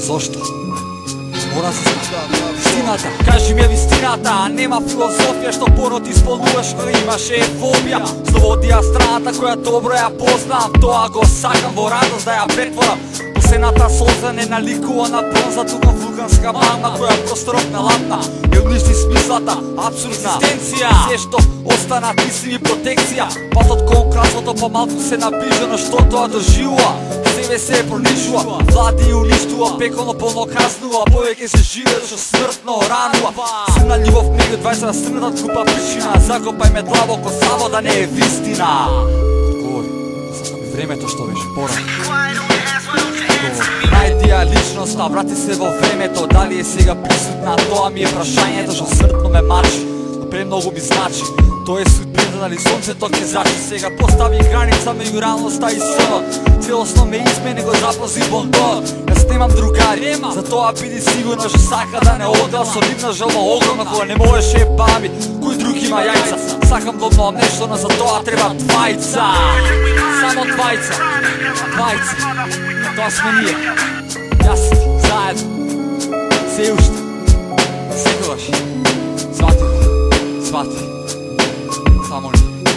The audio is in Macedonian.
Зошто? Мора се вистината. Кажи ми вистината, а нема филозофија што порно ти исполнуваш кога имаше фобија. Слободија страната која добро ја познавам, тоа го сакам во радост да ја претворам. Последната солза не наликува на бронза, тука вулканска магма која просторот налапна и уништи смислата, абсурдна екзистенција. Се што остана ти си ми протекција, патот кон красото помалку се набижа, но што тоа доживува, себе се пронижува, влади и уништува, пеколно полно казнува, повеќе се живее што смртно ранува. Силна љубов меѓу двајца стрнатат купа причина, закопај ме длабоко само да не е вистина. Говори, сакам и времето што беше порано. Најдија личноста, врати се во времето, дали е сега присутна, тоа ми е прашањето што смртно ме мачи, но премногу ми значи. Тоа е судбината, дали сонцето ќе зачи, сега постави граница меѓу реалноста и сонот. Целосно ме измени, го запази бондонот. Јас немам другари, затоа биди сигурна што сака да не одел со нивна желба огромна кога не можеше баби, кој друг има јајца. Сакам да обновам нешто, но за тоа треба двајца. Само двајца. Двајца. Тоа сме ние. Јас и ти, заедно. Се уште. Секогаш. Свати. Свати. Само ние.